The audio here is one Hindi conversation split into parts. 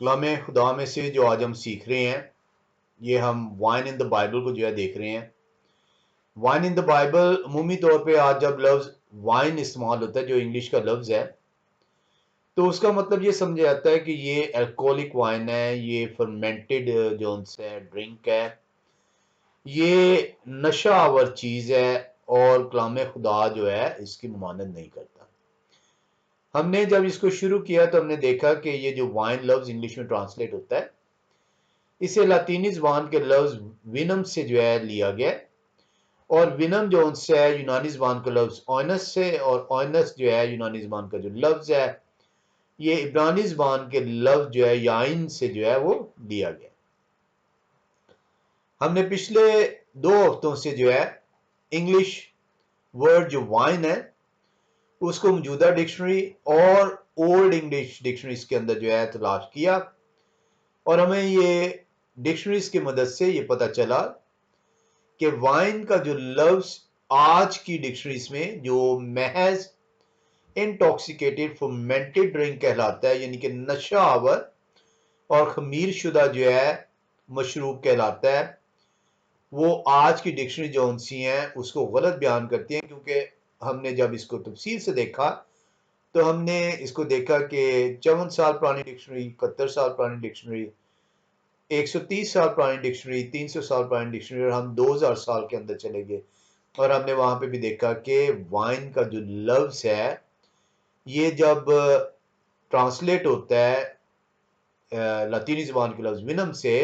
कलाम खुदा में से जो आज हम सीख रहे हैं, ये हम वाइन इन द बाइबल को जो है देख रहे हैं। वाइन इन द बाइबल अमूमी तौर पे आज जब लफ्ज वाइन इस्तेमाल होता है, जो इंग्लिश का लफ्ज है, तो उसका मतलब ये समझा जाता है कि ये अल्कोहलिक वाइन है, ये फर्मेंटेड जो उनसे ड्रिंक है, ये नशा आवर चीज है और कलाम खुदा जो है इसकी ममानत नहीं करता। हमने जब इसको शुरू किया तो हमने देखा कि ये जो वाइन लफ्ज इंग्लिश में ट्रांसलेट होता है, इसे लातीनी ज़बान के लफ्ज विनम से जो है लिया गया, और विनम जो उनसे है यूनानी ज़बान का लफ्ज ओइनस से, और ओइनस जो है यूनानी ज़बान का जो लफ्ज है, ये इब्रानी ज़बान के लफ्ज जो है याइन से जो है वो लिया गया। हमने पिछले 2 हफ्तों से जो है इंग्लिश वर्ड जो वाइन है उसको मौजूदा डिक्शनरी और ओल्ड इंग्लिश डिक्शनरीज के अंदर जो है तलाश किया, और हमें ये डिक्शनरीज की मदद से ये पता चला कि वाइन का जो लफ्ज आज की डिक्शनरीज में जो महज इंटॉक्सिकेटेड फर्मेंटेड ड्रिंक कहलाता है, यानी कि नशा आवर और खमीर शुदा जो है मशरूब कहलाता है, वो आज की डिक्शनरी जो उनसी हैं उसको गलत बयान करती हैं। क्योंकि हमने जब इसको तफसील से देखा तो हमने इसको देखा कि 54 साल पुरानी डिक्शनरी, 71 साल पुरानी डिक्शनरी, 130 साल पुरानी डिक्शनरी, 300 साल पुरानी डिक्शनरी, और हम 2000 साल के अंदर चले गए और हमने वहां पे भी देखा कि वाइन का जो लफ्ज है ये जब ट्रांसलेट होता है लातीनी ज़बान के लफ्ज विनम से,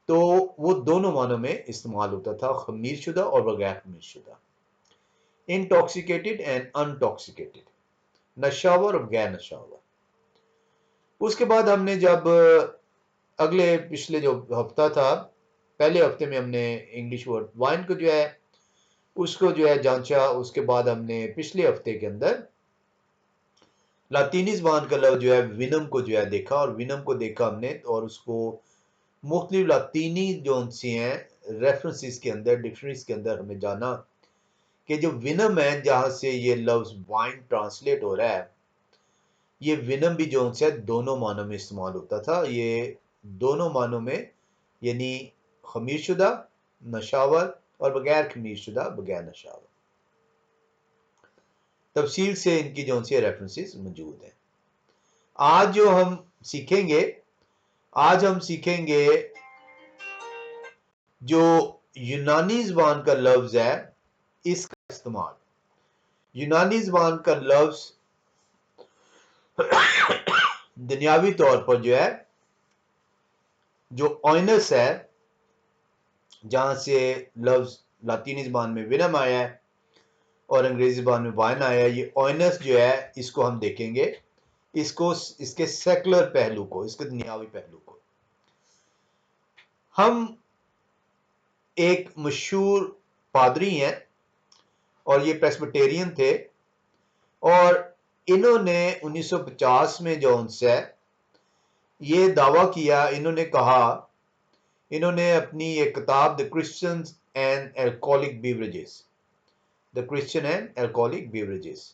तो वो दोनों मानों में इस्तेमाल होता था, खमीर शुदा और बगैर खमीर शुदा, इंटॉक्सिकेटेड एंड अनटॉक्सिकेटेड, नशावर और गैर नशावर। उसके बाद हमने जब अगले पिछले जो हफ्ता था, पहले हफ्ते में हमने इंग्लिश वर्ड वाइन को जो है उसको जो है जांचा। उसके बाद हमने पिछले हफ्ते के अंदर लातीनी ज़बान का लफ्ज जो है विनम को जो है देखा, और विनम को देखा हमने और उसको मुख्तलिफ लातीनी जो सी हैं रेफरेंसेस के अंदर, डिक्शनरीज के अंदर हमें जाना कि जो विनम है जहां से ये लफ्ज वाइन ट्रांसलेट हो रहा है, ये विनम भी जो है दोनों मानों में इस्तेमाल होता था। ये दोनों मानों में, यानी खमीर शुदा नशावर और बगैर खमीर शुदा बगैर नशावर। तफसील से इनकी जो सी रेफरेंसेस मौजूद हैं। आज जो हम सीखेंगे, आज हम सीखेंगे जो यूनानी ज़बान का लफ्ज है इसका इस्तेमाल। यूनानी ज़बान का लफ्ज दुनियावी तौर पर जो है जो ओइनस है, जहां से लफ्ज लातीनी ज़बान में विनम आया है और अंग्रेजी ज़बान में वाइन आया है, ये ओइनस जो है इसको हम देखेंगे, इसको इसके सेकुलर पहलू को, इसके दुनियावी पहलू को। हम एक मशहूर पादरी हैं और ये प्रेस्बिटेरियन थे, और इन्होंने 1950 में जो उनसे ये दावा किया, इन्होंने कहा, इन्होंने अपनी एक किताब the Christians and alcoholic beverages, the Christian and alcoholic beverages,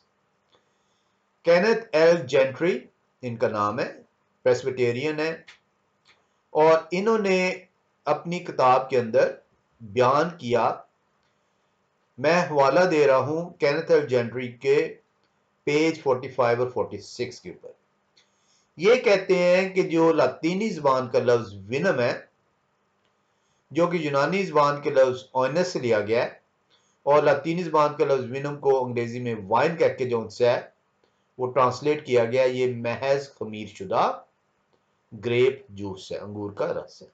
Kenneth L gentry इनका नाम है, प्रेस्बिटेरियन है, और इन्होंने अपनी किताब के अंदर बयान किया, मैं हवाला दे रहा हूं केनेथ एल जेंट्री के पेज 45 और 46 के ऊपर। ये कहते हैं कि जो लातीनी ज़बान का लफ्ज विनम है, जो कि यूनानी ज़बान के लफ्ज ओइनस से लिया गया है, और लातीनी ज़बान का लफ्ज विनम को अंग्रेजी में वाइन कह के जो उनसे है वो ट्रांसलेट किया गया, ये महज खमीर शुदा ग्रेप जूस है, अंगूर का रस है।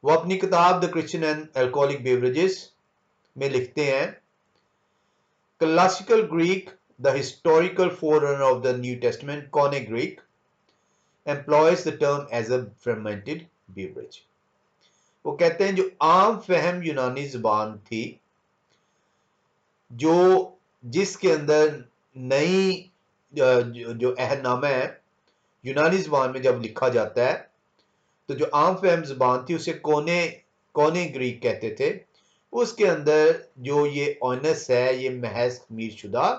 वो अपनी किताब the Christian and alcoholic beverages में लिखते हैं, classical Greek, the historical forerunner of the New Testament, Koine Greek, employs the term as a fermented beverage। वो कहते हैं जो आम फहम यूनानी जुबान थी, जो जिसके अंदर नई जो अहदनामा है यूनानी जुबान में जब लिखा जाता है, तो जो आम फहम जुबान थी उसे कोने कोने ग्रीक कहते थे। उसके अंदर जो ये ओनस है ये महज खमीर शुदा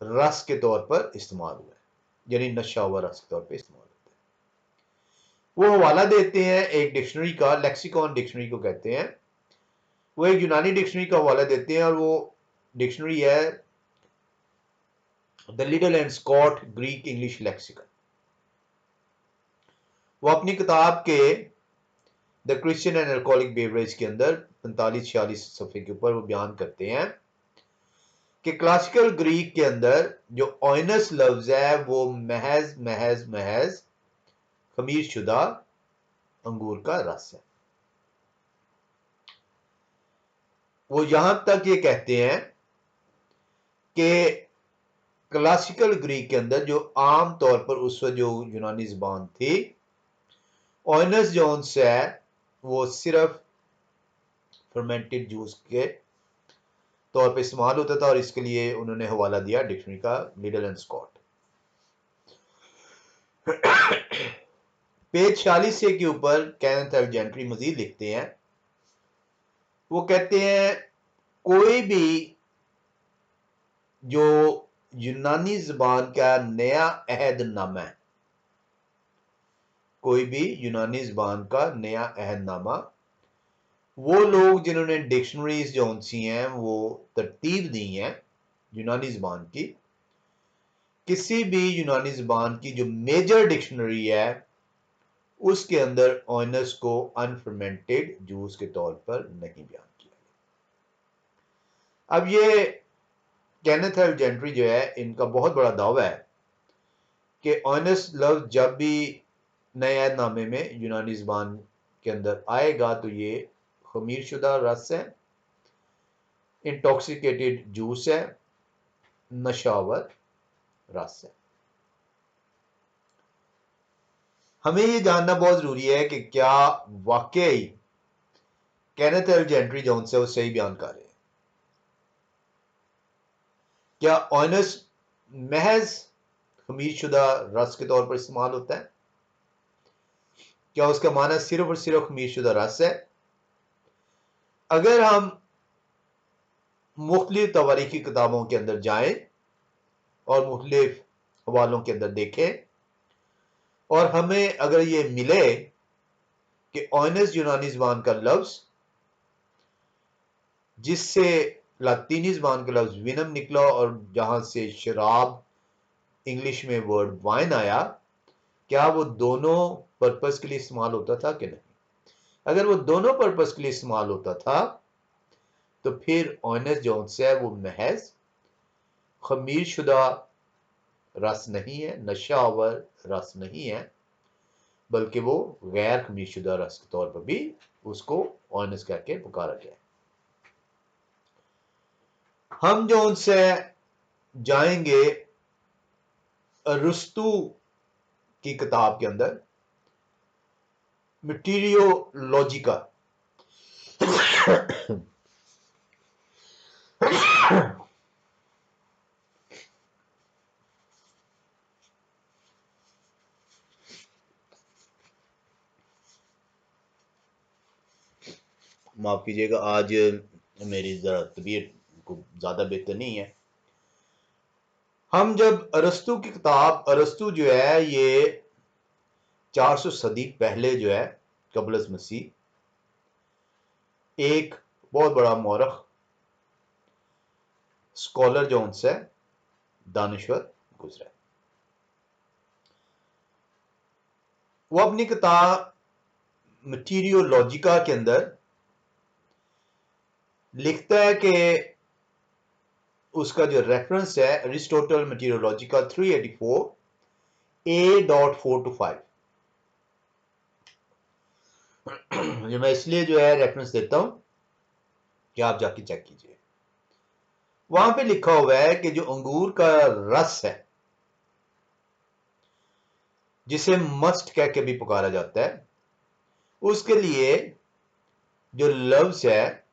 रस के तौर पर इस्तेमाल हुआ है। यानी नशा हुआ रस के तौर पे इस्तेमाल होता है। वो हवाला देते हैं एक डिक्शनरी का, लेक्सिकॉन डिक्शनरी को कहते हैं। वो एक यूनानी डिक्शनरी का हवाला देते हैं और वो डिक्शनरी है the Liddell and Scott Greek English lexicon. वो अपनी किताब के the Christian and alcoholic beverage के अंदर 45-46 सफ़े के ऊपर वो बयान करते हैं कि क्लासिकल ग्रीक के अंदर जो ओइनस लफ्ज है वो महज महज महज खमीर शुदा अंगूर का रस है। वो यहां तक ये कहते हैं कि क्लासिकल ग्रीक के अंदर जो आम तौर पर उस वक्त जो यूनानी जुबान थी, ओइनस जोन्स है वो सिर्फ फर्मेंटेड जूस के तौर पर इस्तेमाल होता था और इसके लिए उन्होंने हवाला दिया डिक्शनरी का लिडल एंड स्कॉट। पेज 46 से के ऊपर केनेथ एल्जेंट्री मजीद लिखते हैं। वो कहते हैं कोई भी जो यूनानी जुबान का नया अहदनामा है, कोई भी यूनानी जुबान का नया अहदनामा, वो लोग जिन्होंने डिक्शनरीज जो सी हैं वो तरतीब दी हैं यूनानी जुबान की, किसी भी यूनानी जुबान की जो मेजर डिक्शनरी है उसके अंदर ओइनस को अनफर्मेंटेड जूस के तौर पर नहीं बयान किया। अब ये केनेथ एल्जेंट्री जो है इनका बहुत बड़ा दावा है कि ओइनस लफ्ज जब भी नए अहदनामे में यूनानी जुबान के अंदर आएगा तो ये खमीर शुदा रस है, इंटॉक्सिकेटेड जूस है, नशावर रस है। हमें ये जानना बहुत जरूरी है कि क्या वाकई केनेथ एल्जेंट्री जो उनसे वो सही बयान कर रहे हैं। क्या ओइनस महज खमीर शुदा रस के तौर पर इस्तेमाल होता है? क्या उसका माना सिर्फ और सिर्फ खमीर शुदा रस है? अगर हम मुख्तलिफ तवारीखी किताबों के अंदर जाएं और मुख्तलिफ हवालों के अंदर देखें और हमें अगर ये मिले कि ओइनस यूनानी जुबान का लफ्ज जिससे लातीनी जुबान का लफ्ज विनम निकला और जहां से शराब इंग्लिश में वर्ड वाइन आया, क्या वो दोनों पर्पस के लिए इस्तेमाल होता था कि नहीं? अगर वो दोनों पर्पस के लिए इस्तेमाल होता था तो फिर ओइनस जो है वो महज खमीर शुदा रस नहीं है, नशा आवर रस नहीं है, बल्कि वो गैर खमीर शुदा रस के तौर पर भी उसको ओइनस करके पुकारा गया। हम जो उनसे जाएंगे अरस्तु की किताब के अंदर मटीरियोलॉजिका माफ कीजिएगा, आज मेरी जरा तबीयत को ज्यादा बेहतर नहीं है। हम जब अरस्तु की किताब, अरस्तु जो है ये 400 सदी पहले जो है कबल मसीह एक बहुत बड़ा मौरख स्कॉलर जो उनसे दानिश्वर गुजरा। वो अपनी किताब मटीरियोलॉजिका के अंदर लिखता है कि उसका जो रेफरेंस है अरिस्टोटल मटीरियोलॉजिका 384 A.4-5 जो मैं इसलिए जो है रेफरेंस देता हूं कि आप जाके चेक कीजिए। वहां पे लिखा हुआ है कि जो अंगूर का रस है जिसे मस्ट कह के भी पुकारा जाता है, उसके लिए जो लफ्ज है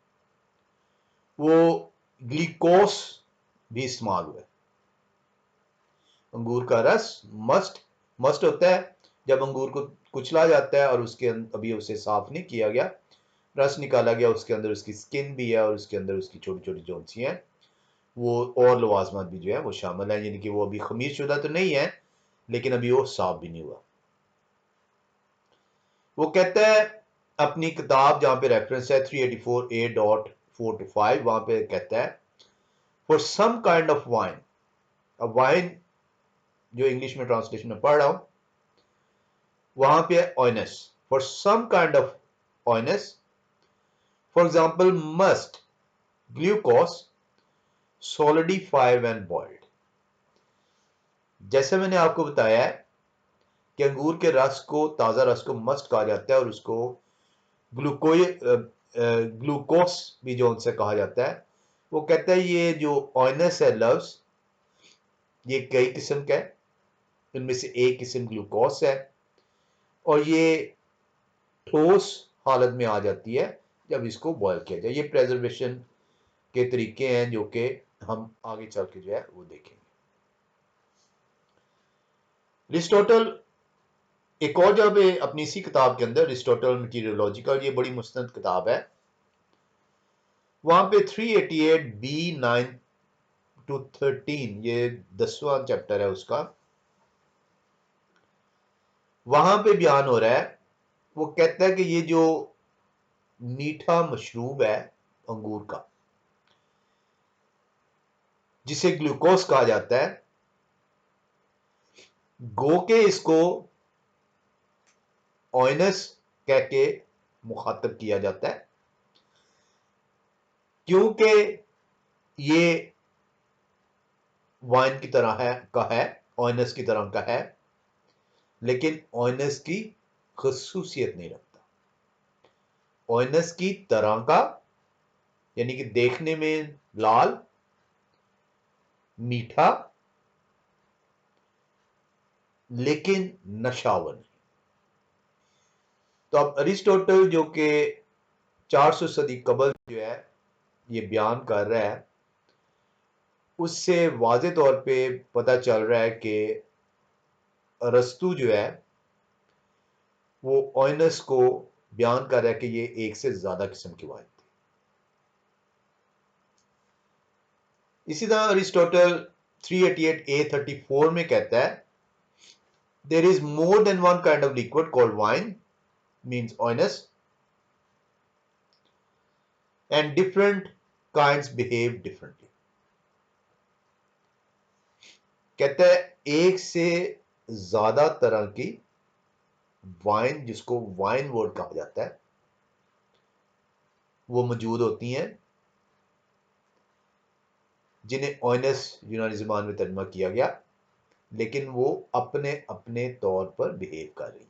वो ग्लूकोस भी इस्तेमाल हुआ है। अंगूर का रस मस्ट होता है जब अंगूर को कुचला जाता है और उसके अभी उसे साफ नहीं किया गया, रस निकाला गया, उसके अंदर उसकी स्किन भी है और उसके अंदर उसकी छोटी छोटी जो सी हैं वो और लवाजमात भी जो है वो शामिल है, यानी कि वो अभी खमीर शुदा तो नहीं है लेकिन अभी वो साफ भी नहीं हुआ। वो कहता है अपनी किताब जहां पे रेफरेंस है 384A.4 to 5, वहां पे कहता है for some kind of wine, अब वाइन जो इंग्लिश में ट्रांसलेशन में पढ़ रहा हूं वहां पे ऑयनेस, फॉर सम काइंड ऑफ ऑयनेस, for example must glucose solidify when boiled. जैसे मैंने आपको बताया है कि अंगूर के रस को, ताजा रस को मस्ट कहा जाता है और उसको ग्लूकोस भी जो उनसे कहा जाता है। वो कहता है ये जो ऑयनस है लव्स, ये कई किस्म का है, इनमें से एक किस्म ग्लूकोस है और ये ठोस हालत में आ जाती है जब इसको बॉयल किया जाए। ये प्रेजर्वेशन के तरीके हैं जो कि हम आगे चल के जो है वो देखेंगे। अरिस्टोटल एक और जब अपनी इसी किताब के अंदर अरिस्टोटल मटीरियोलॉजिकल, ये बड़ी मुस्तनद किताब है, वहां पे 388B9 to 13, ये 10वां चैप्टर है उसका, वहां पे बयान हो रहा है। वो कहता है कि ये जो मीठा मशरूब है अंगूर का जिसे ग्लूकोज कहा जाता है, गो के इसको ऑयनस कह के मुखातब किया जाता है क्योंकि ये वाइन की तरह है, ऑयनस की तरह का है, लेकिन ऑयनस की खसूसियत नहीं रखता। ऑयनस की तरह का यानी कि देखने में लाल, मीठा, लेकिन नशावर नहीं। तो अब अरिस्टोटल जो कि 400 सदी कबल जो है ये बयान कर रहा है, उससे वाज़े तौर पे पता चल रहा है कि अरस्तु जो है वो ऑयनस को बयान कर रहा है कि ये एक से ज्यादा किस्म की वाइन थी। इसी तरह अरिस्टोटल 388A34 में कहता है there is more than one kind of liquid called wine means ऑयनस and different kinds behave differently. कहता है एक से ज्यादा तरह की वाइन, जिसको वाइन वर्ड कहा जाता है, वो मौजूद होती हैं जिन्हें ऑयनस यूनानी ज़बान में तर्जुमा किया गया, लेकिन वो अपने अपने तौर पर बिहेव कर रही है।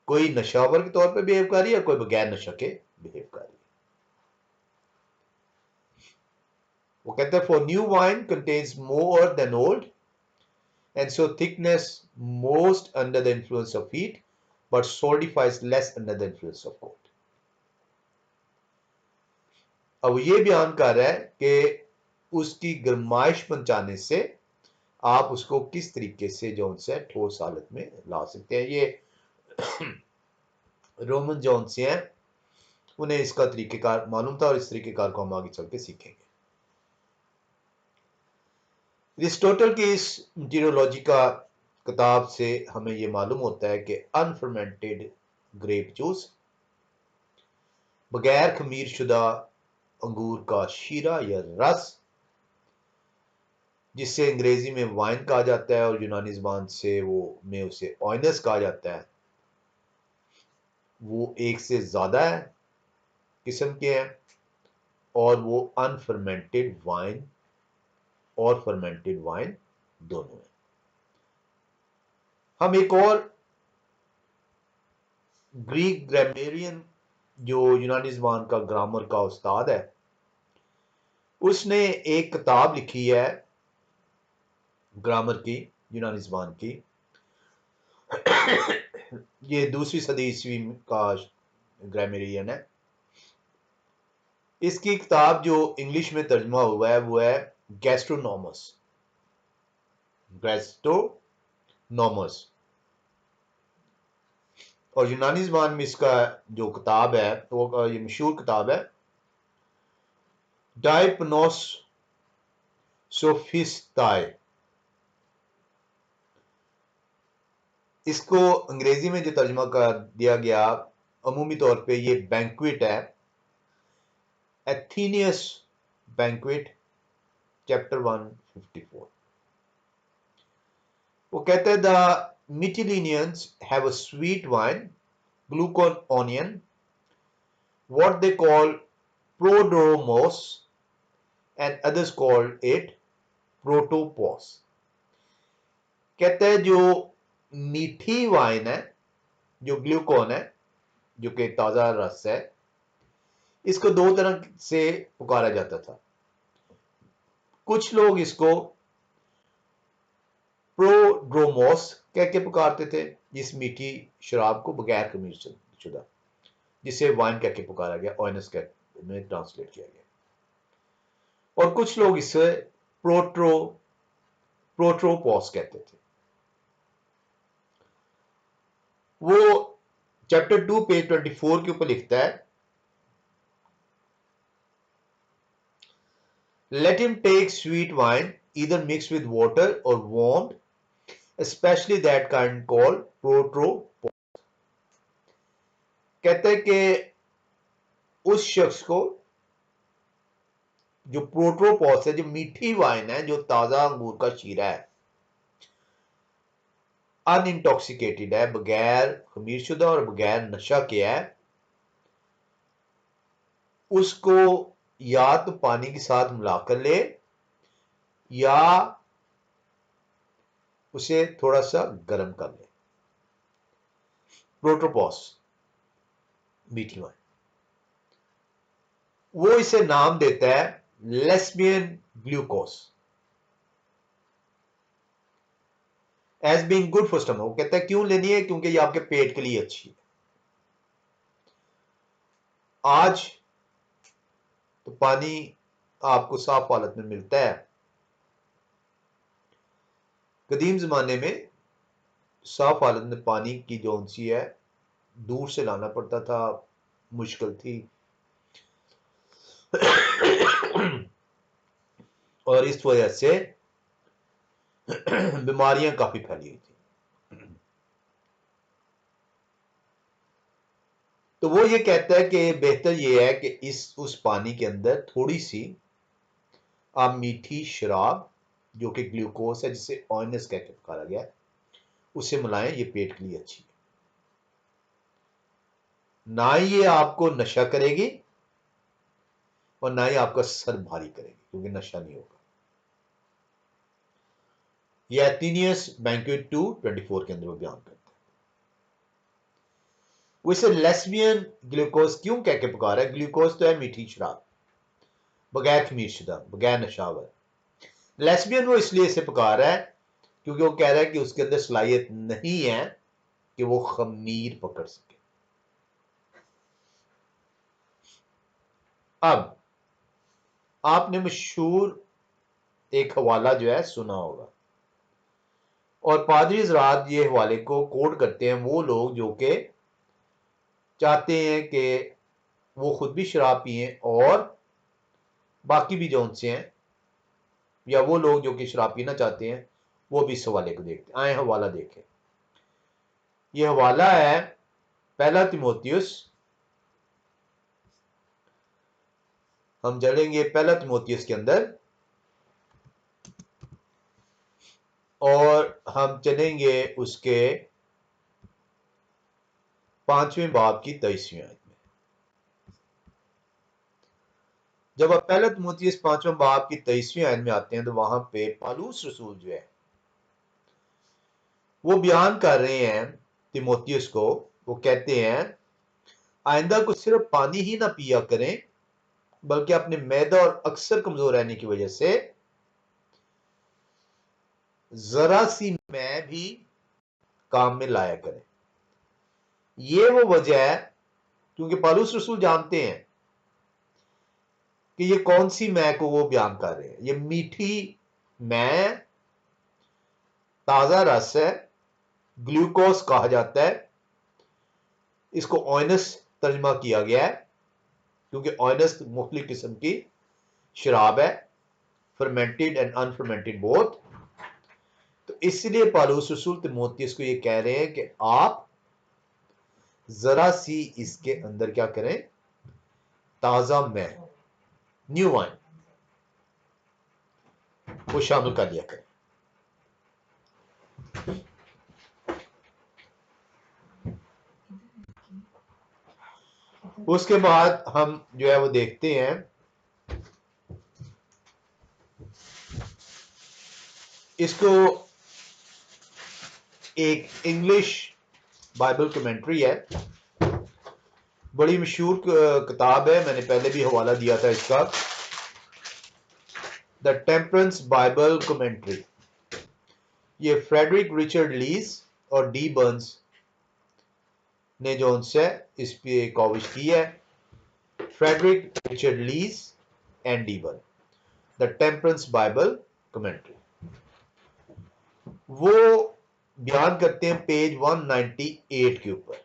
कोई नशावर के तौर पर बिहेव कर रही है, कोई बगैर नशा के बिहेव कर रही है। वो कहते हैं for new wine contains more than old and so thickness most under the influence of heat but solidifies less under the influence of cold. अब ये बयान कर रहा है कि उसकी गर्माइश पहुंचाने से आप उसको किस तरीके से जो उनसे ठोस हालत में ला सकते हैं। ये रोमन जॉन से हैं, उन्हें इसका तरीकेकार मालूम था और इस तरीकेकार को हम आगे चल के सीखेंगे। अरिस्टोटल की इस मटीरियोलॉजी का किताब से हमें यह मालूम होता है कि अनफर्मेंटेड ग्रेप जूस, बगैर खमीर शुदा अंगूर का शीरा या रस, जिससे अंग्रेजी में वाइन कहा जाता है और यूनानी ज़बान से में उसे ऑयनस कहा जाता है, वो एक से ज्यादा है किस्म के हैं और वो अनफर्मेंटेड वाइन और फर्मेंटेड वाइन दोनों है। हम एक और ग्रीक ग्रामेरियन जो यूनानी ज़बान का ग्रामर का उस्ताद है, उसने एक किताब लिखी है ग्रामर की, यूनानी ज़बान की। ये 2वीं सदी ईस्वी का ग्रामेरियन है। इसकी किताब जो इंग्लिश में तर्जुमा हुआ है वो है गैस्ट्रोनोमस, गैस्ट्रोनोमस, और यूनानी ज़बान में इसका जो किताब है तो ये मशहूर किताब है डायपनोस सोफिस्टाई, इसको अंग्रेजी में जो तर्जमा कर दिया गया अमूमी तौर पे ये बैंक्वेट है, एथीनियस बैंक्वेट, चैप्टर 154। वो कहते हैं the Mytilenians have a sweet wine, glucon onion, what they call prodromos and others called it protropos. कहते हैं जो मीठी वाइन है, जो ग्लूकोन है, जो कि ताजा रस है, इसको दो तरह से पुकारा जाता था। कुछ लोग इसको प्रोड्रोमोस कह के पुकारते थे, इस मीठी शराब को बगैर खमीर शुदा, जिसे वाइन कह के पुकारा गया, ओइनस में ट्रांसलेट किया गया। और कुछ लोग इसे प्रोट्रोपोस कहते थे। वो चैप्टर 2 पेज 24 के ऊपर लिखता है, let him take sweet wine either mixed with water or warmed, especially that kind called protropos। कहते हैं कि उस शख्स को, जो प्रोट्रोपोस है, जो मीठी वाइन है, जो ताजा अंगूर का शीरा है, अनइंटॉक्सिकेटेड है, बगैर खमीर शुदा और बगैर नशा किया है, उसको या तो पानी के साथ मिलाकर ले या उसे थोड़ा सा गर्म कर ले। प्रोट्रोपोस मीठी वाइन, वो इसे नाम देता है Lesbian glucose as being good for stomach. वो कहता है क्यों लेनी है, क्योंकि ये आपके पेट के लिए अच्छी है। आज तो पानी आपको साफ हालत में मिलता है, कदीम जमाने में साफ हालत में पानी की जो सी है दूर से लाना पड़ता था, मुश्किल थी। और इस वजह से बीमारियां काफी फैली हुई थी। तो वो ये कहता है कि बेहतर ये है कि उस पानी के अंदर थोड़ी सी आप मीठी शराब, जो कि ग्लूकोस है, जिसे ऑइनस कह के पुकारा गया है, उसे मिलाएं, ये पेट के लिए अच्छी है। ना ही ये आपको नशा करेगी और ना ही आपका सर भारी करेगी, क्योंकि नशा नहीं होगा। ये एथीनियस बैंक्वेट 2:24 के अंदर वो बयान करता है। वो इसे लेस्बियन ग्लूकोस क्यों कह के पुकारा है? ग्लूकोस तो है मीठी शराब, बगैर खमीर शुदा, बगैर नशावर। लेस्बियन वो इसलिए इसे पुकार रहा है क्योंकि वो कह रहा है कि उसके अंदर सलाहियत नहीं है कि वो खमीर पकड़ सके। अब आपने मशहूर एक हवाला जो है सुना होगा, और पादरी हजरात ये हवाले को कोट करते हैं, वो लोग जो कि चाहते हैं कि वो खुद भी शराब पिए और बाकी भी जो उनसे हैं, या वो लोग जो कि शराब पीना चाहते हैं वो भी इस हवाले को देखते हैं। आए हवाला देखें। ये हवाला है पहला तिमोथियुस, हम चलेंगे पहला तिमोथियुस के अंदर और हम चलेंगे उसके 5वें बाब की 23वीं आयत में। जब आप पहला तिमोथियुस 5वां बाब की 23वीं आयत में आते हैं तो वहां पे पौलुस रसूल जो है वो बयान कर रहे हैं तिमोथियुस को। वो कहते हैं आइंदा को सिर्फ पानी ही ना पिया करें, बल्कि अपने मैदा और अक्सर कमजोर रहने की वजह से जरा सी मैं भी काम में लाया करें। ये वो वजह है क्योंकि पौलुस रसूल जानते हैं कि ये कौन सी मैं को वो बयान कर रहे हैं। ये मीठी मैं, ताजा रस है, ग्लूकोस कहा जाता है। इसको ऑइनस तर्जमा किया गया है क्योंकि ऑइनस मुख्तलिफ किस्म की शराब है, फर्मेंटेड एंड अनफर्मेंटेड बोथ। तो इसलिए पौलुस रसूल तिमोथियस को ये कह रहे हैं कि आप जरा सी इसके अंदर क्या करें, ताजा में न्यू वाइन वो शामिल कर लिया करें। उसके बाद हम जो है वो देखते हैं इसको, एक इंग्लिश बाइबल कमेंट्री है, बड़ी मशहूर किताब है, मैंने पहले भी हवाला दिया था इसका, द टेम्परेंस बाइबल कमेंट्री। ये फ्रेडरिक रिचर्ड लीज और डी बर्न्स ने जो उनसे इस पे काविश की है, Frederick Richard Lees and D Burn, the temperance Bible commentary. वो बयान करते हैं पेज 198 के ऊपर,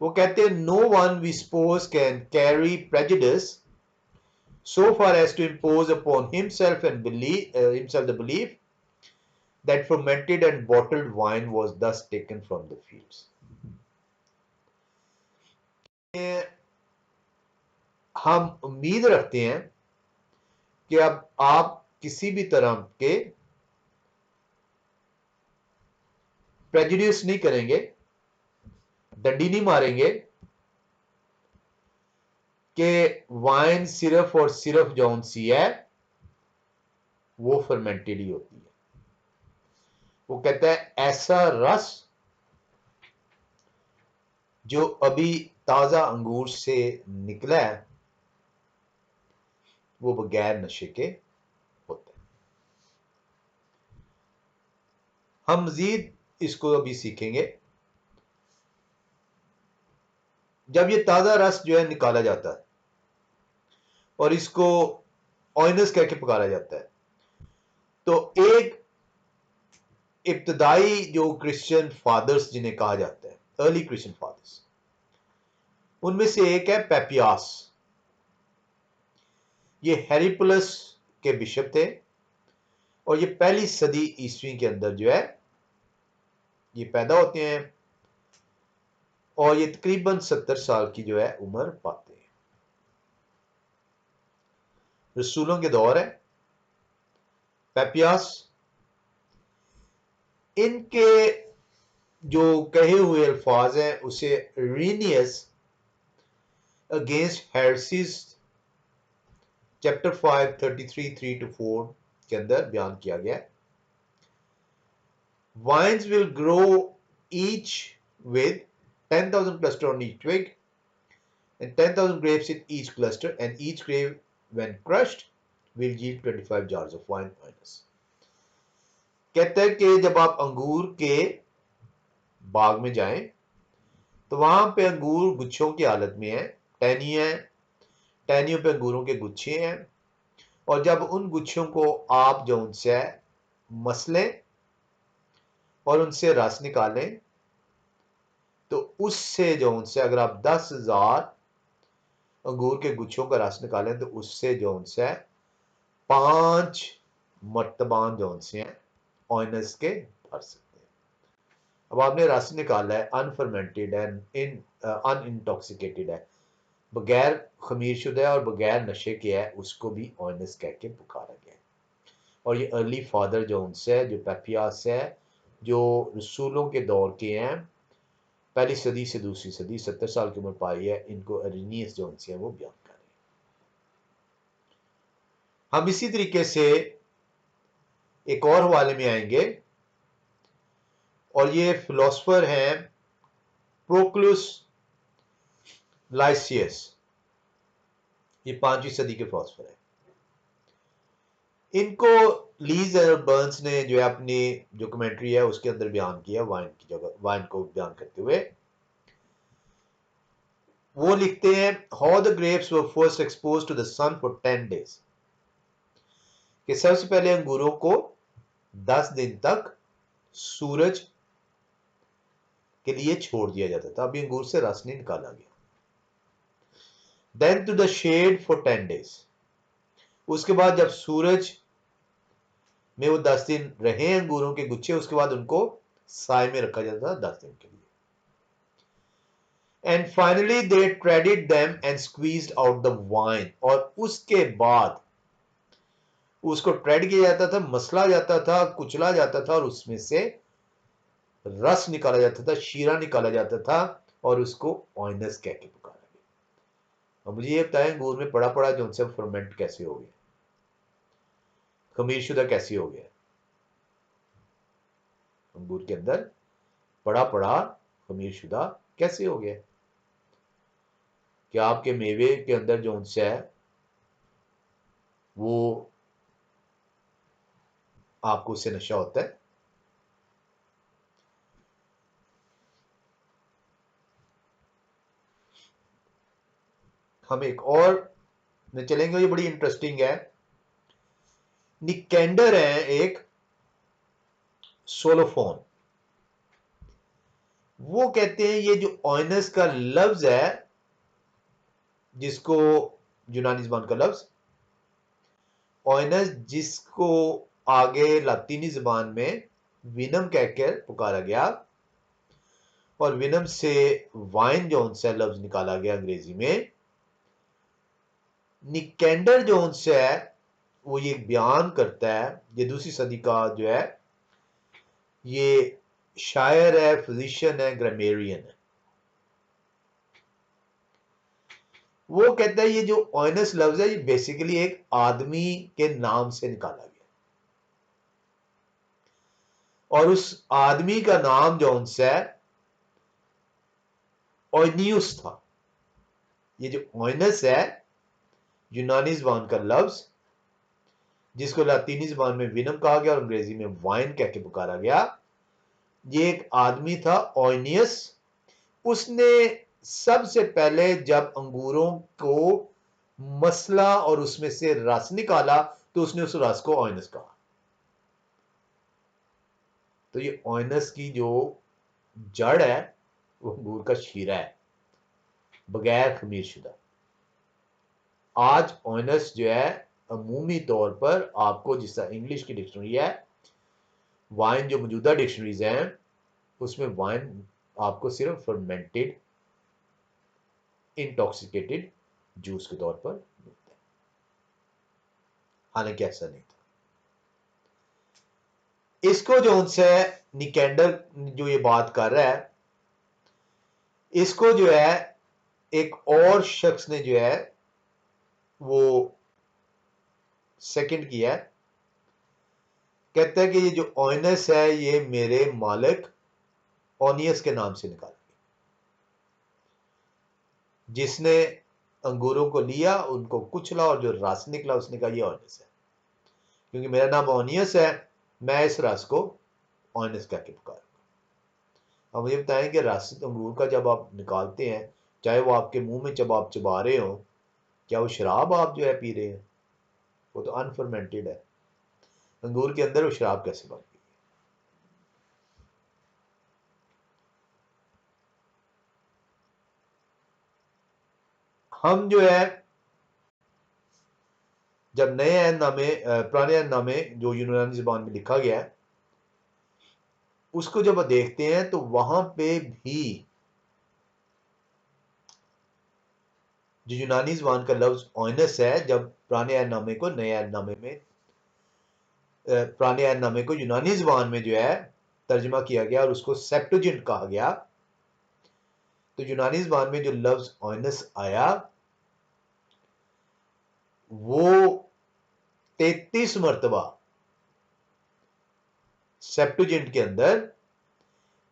वो कहते हैं no one we suppose can carry prejudice so far as to impose upon himself the belief that fermented and bottled wine was thus taken from the fields. हम उम्मीद रखते हैं कि अब आप किसी भी तरह के प्रेजुडिस नहीं करेंगे, डंडी नहीं मारेंगे कि वाइन सिर्फ और सिर्फ जौन सी है वो फर्मेंटेड ही होती है। वो कहता है ऐसा रस जो अभी ताजा अंगूर से निकला है वो बगैर नशे के होता है। हम मजीद इसको अभी सीखेंगे। जब ये ताजा रस जो है निकाला जाता है और इसको ऑइनस कह के पुकारा जाता है, तो एक इब्तदाई जो क्रिश्चियन फादर्स जिन्हें कहा जाता है, अर्ली क्रिश्चियन फादर्स, उनमें से एक है पेपियास। ये हेरिपुलस के बिशप थे और ये पहली सदी ईस्वी के अंदर जो है ये पैदा होते हैं और ये तकरीबन 70 साल की जो है उम्र पाते हैं। रसूलों के दौर है पेपियास। इनके जो कहे हुए अल्फाज हैं उसे रीनियस अगेंस्ट हेरेसीज चैप्टर 5 33:3-4 के अंदर बयान किया गया है। Vines will grow each with 10,000 cluster on each twig and 10,000 grapes in each cluster, and each grape when crushed will yield 25 jars of wine minus. कहते हैं कि जब आप अंगूर के बाग में जाएं तो वहां पे अंगूर गुच्छों की हालत में है, टहनी है, टहनियों पे अंगूरों के गुच्छे हैं, और जब उन गुच्छों को आप जो उनसे मसलें और उनसे रस निकालें तो उससे जो उनसे अगर आप 10,000 अंगूर के गुच्छों का रस निकालें तो उससे जो उनसे 5 मर्तबान जो उनसे हैं ऑइनस के भर सकते हैं। अब आपने रस निकाला है, अनफर्मेंटेड है, अनइंटॉक्सिकेटेड है, बगैर खमीर शुदा है और बगैर नशे के है, उसको भी ऑइनस कह के पुकारा गया है। और ये अर्ली फादर जो उनसे जो पेपियास है, जो रसूलों के दौर के हैं, पहली सदी से दूसरी सदी, 70 साल की उम्र पाई है, इनको अरीनियस जो उनसे है वो बयान कर रहे हैं। हम इसी तरीके से एक और हवाले में आएंगे और ये फिलोसफर हैं प्रोक्लुस लाइसियस, ये 5वीं सदी के फिलोसफर हैं। इनको लीज और बर्न्स ने जो है अपनी जो कमेंट्री है उसके अंदर बयान किया वाइन की जगह, वाइन को बयान करते हुए वो लिखते हैं how the grapes were first expose to the sun for 10 days, कि सबसे पहले अंगूरों को 10 दिन तक सूरज के लिए छोड़ दिया जाता था, अभी अंगूर से रस नहीं निकाला गया। Then to the shade for 10 days, उसके बाद जब सूरज में वो 10 दिन रहे अंगूरों के गुच्छे, उसके बाद उनको साए में रखा जाता था 10 दिन के लिए। And finally they traded them and squeezed out the wine, और उसके बाद उसको ट्रेड किया जाता था, मसला जाता था, कुचला जाता था, और उसमें से रस निकाला जाता था, शीरा निकाला जाता था, और उसको ऑइनस कह के पुकारा गया। और मुझे ये बताएं, अंगूर में पड़ा पड़ा जो उनसे फर्मेंट कैसे हो गया, खमीरशुदा कैसे हो गया? अंगूर के अंदर पड़ा पड़ा खमीरशुदा कैसे हो गया? क्या आपके मेवे के अंदर जो उनसे है वो आपको उससे नशा होता है? हम एक और में चलेंगे, ये बड़ी इंटरेस्टिंग है। निकेंडर है एक सोलोफोन, वो कहते हैं ये जो ऑइनस का लफ्ज है, जिसको यूनानी ज़बान का लफ्ज ऑइनस, जिसको आगे लातीनी ज़बान में विनम कहकर पुकारा गया, और विनम से वाइन जो उनसे लफ्ज निकाला गया अंग्रेजी में। निकेंडर जो उनसे है वो ये बयान करता है, ये दूसरी सदी का जो है, ये शायर है, फिजिशियन है, ग्रामेरियन है। वो कहता है ये जो ऑइनस लफ्ज है ये बेसिकली एक आदमी के नाम से निकाला गया, और उस आदमी का नाम जो उनसे है ओइनियस था। ये जो ऑइनस है यूनानी ज़बान का लफ्ज, जिसको लातीनी ज़बान में विनम कहा गया और अंग्रेजी में वाइन कह के पुकारा गया, ये एक आदमी था ओइनियस। उसने सबसे पहले जब अंगूरों को मसला और उसमें से रस निकाला तो उसने उस रस को ऑइनस कहा। तो ये ऑइनस की जो जड़ है वो अंगूर का शीरा है, बगैर खमीर शुदा। आज ऑइनस जो है अमूमी तौर पर आपको, जिस तरह इंग्लिश की डिक्शनरी है, वाइन जो मौजूदा डिक्शनरीज हैं उसमें वाइन आपको सिर्फ फर्मेंटेड इंटॉक्सिकेटेड जूस के तौर पर मिलता है, हालांकि ऐसा नहीं था। इसको जो उनसे निकेंडर जो ये बात कर रहा है, इसको जो है एक और शख्स ने जो है वो सेकंड किया है। कहता है कि ये जो ऑइनस है ये मेरे मालिक ओनियस के नाम से निकाला, जिसने अंगूरों को लिया, उनको कुचला, और जो रस निकला उसने कहा ये ऑनियस है, क्योंकि मेरा नाम ओनियस है, मैं इस रस को ऑनियस कह के पुकारूंगा। अब मुझे बताएं कि रस अंगूर का जब आप निकालते हैं, चाहे वो आपके मुंह में जब आप चबा रहे हो, क्या वो शराब आप जो है पी रहे हैं? वो तो अनफर्मेंटेड है। अंगूर के अंदर वो शराब कैसे बन गई? हम जो है जब नए ऐहदनामे, पुराने ऐहदनामे जो यूनानी ज़बान में लिखा गया है, उसको जब देखते हैं तो वहां पे भी जो यूनानी ज़बान का लफ्ज ऑइनस है, जब पुराने ऐहदनामे को नए ऐहदनामे में, पुराने ऐहदनामे को यूनानी ज़बान में जो है तर्जमा किया गया और उसको सेप्टुजिंट कहा गया, तो यूनानी ज़बान में जो लफ्ज ऑइनस आया वो 33 मरतबा सेप्टुजिंट के अंदर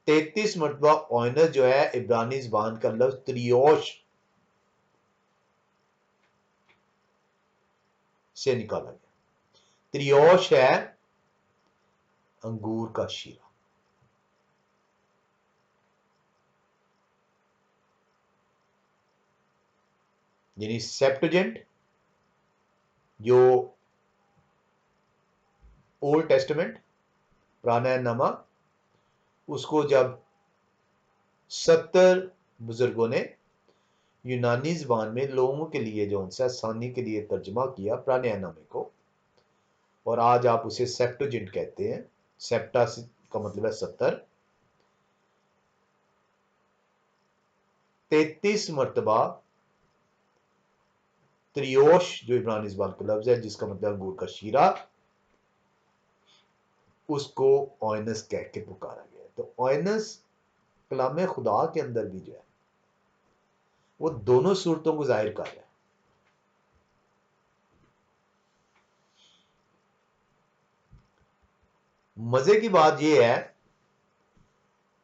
33 मरतबा ऑइनस जो है इब्रानी ज़बान का लफ्ज त्रियोश से निकाला गया। त्रियोश है अंगूर का शीरा। यानी सेप्टुजेंट जो ओल्ड टेस्टामेंट, पुराना नामा, उसको जब 70 बुजुर्गों ने यूनानी ज़बान में लोगों के लिए जो उनसे आसानी के लिए तर्जमा किया पुराने नामे को, और आज आप उसे सेप्टुजिंट कहते हैं। सेप्टा का मतलब है 70। 33 मरतबा त्रियोश जो इब्रानी ज़बान का लफ्ज है जिसका मतलब अंगूर का शीरा, उसको ओइनस कह के पुकारा गया। तो ओइनस कलाम खुदा के अंदर भी जो है वो दोनों सूरतों को जाहिर कर रहा है। मजे की बात यह है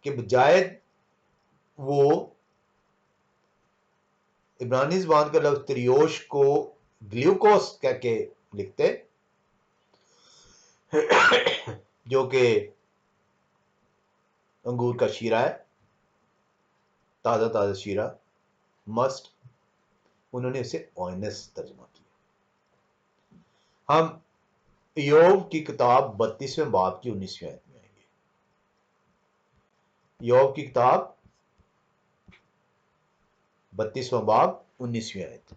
कि बजाय वो इब्रानी ज़बान का लफ्ज त्रियोश को ग्लूकोस कह के लिखते जो कि अंगूर का शीरा है, ताज़ा ताज़ा शीरा, मस्ट, उन्होंने इसे ओइनस तर्जमा किया। हम योग की किताब 32वें बाब की 19वीं आयत में आएंगे। योग की किताब 32वां बाब 19वीं आयत।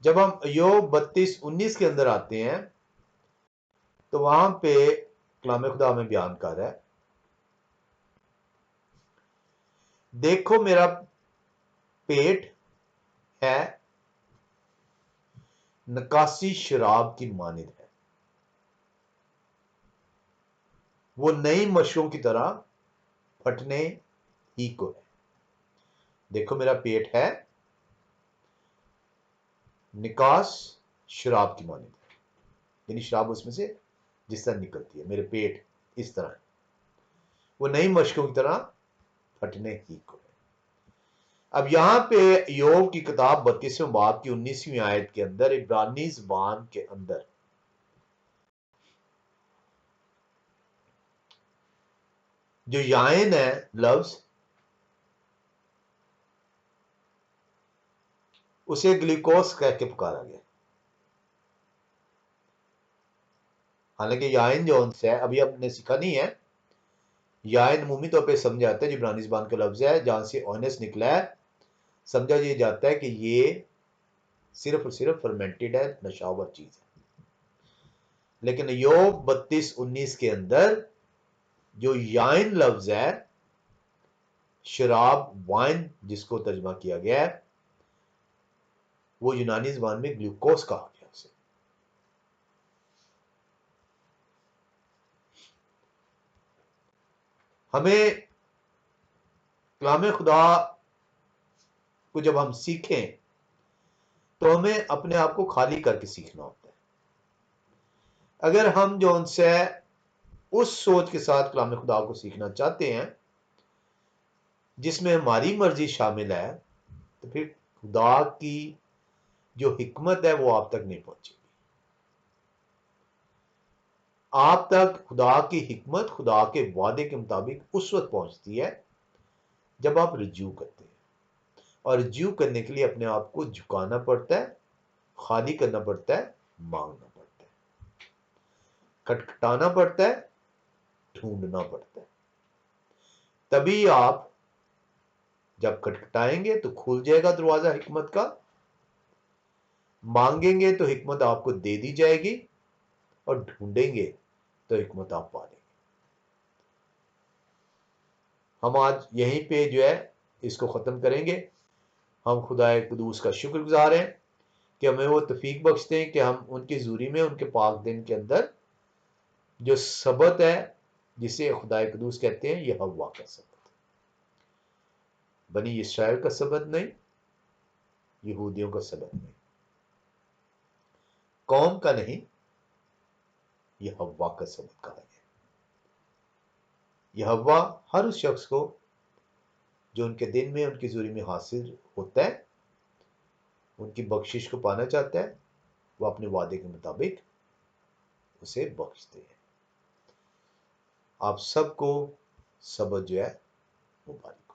जब हम योग 32:19 के अंदर आते हैं तो वहां पे कलाम खुदा में बयान कर रहा है, देखो मेरा पेट है नकासी शराब की मानिद है, वो नई मशरों की तरह फटने ही को है। देखो मेरा पेट है निकास शराब की मानिद है, यानी शराब उसमें से जिस तरह निकलती है, मेरे पेट इस तरह है, वो नई मशकों की तरह फटने ही को है। अब यहां पे योग की किताब 32वें बाब की 19वीं आयत के अंदर इब्रानी ज़बान के अंदर जो याइन है लफ्ज, उसे ग्लूकोस कह के पुकारा गया। हालांकि याइन जो है अभी आपने सीखा नहीं है। याइन मुमी तौर पे समझा जाता है, जो इब्रानी ज़बान का लफ्ज है जहां से ओनस निकला है, समझा ये जाता है कि ये सिर्फ और सिर्फ फर्मेंटेड है, नशावर चीज है। लेकिन योग 32:19 के अंदर जो याइन लफ्ज है, शराब, वाइन जिसको तर्जमा किया गया है, वो यूनानी ज़बान में ग्लूकोस कहा गया उसे। हमें कलाम खुदा को जब हम सीखें तो हमें अपने आप को खाली करके सीखना होता है। अगर हम जो उनसे उस सोच के साथ कलाम खुदा को सीखना चाहते हैं जिसमें हमारी मर्जी शामिल है, तो फिर खुदा की जो हिकमत है वो आप तक नहीं पहुंचेगी। आप तक खुदा की हिकमत, खुदा के वादे के मुताबिक उस वक्त पहुंचती है जब आप रजू करते हैं। और रजू करने के लिए अपने आप को झुकाना पड़ता है, खाली करना पड़ता है, मांगना पड़ता है, खटखटाना पड़ता है, ढूंढना पड़ता है। तभी आप जब खटखटाएंगे तो खुल जाएगा दरवाजा हिकमत का, मांगेंगे तो हिकमत आपको दे दी जाएगी, और ढूंढेंगे तो हिकमत आप पा लेंगे। हम आज यहीं पे जो है इसको ख़त्म करेंगे। हम खुदाए कुदूस का शुक्रगुजार हैं कि हमें वो तौफीक बख्शते हैं कि हम उनकी ज़ूरी में, उनके पाक दिन के अंदर जो सबत है जिसे खुदाए कुदूस कहते हैं, यह हव्वा का सबत, बनी इस्राइल का सबत नहीं, यहूदियों का सबत नहीं, कौम का नहीं, यह हव्वा का सबत कहा गया। यह हव्वा हर उस शख्स को जो उनके दिन में, उनकी ज़ूरी में हासिल होता है, उनकी बख्शिश को पाना चाहता है, वो अपने वादे के मुताबिक उसे बख्शते हैं। आप सबको सबत जो है मुबारक।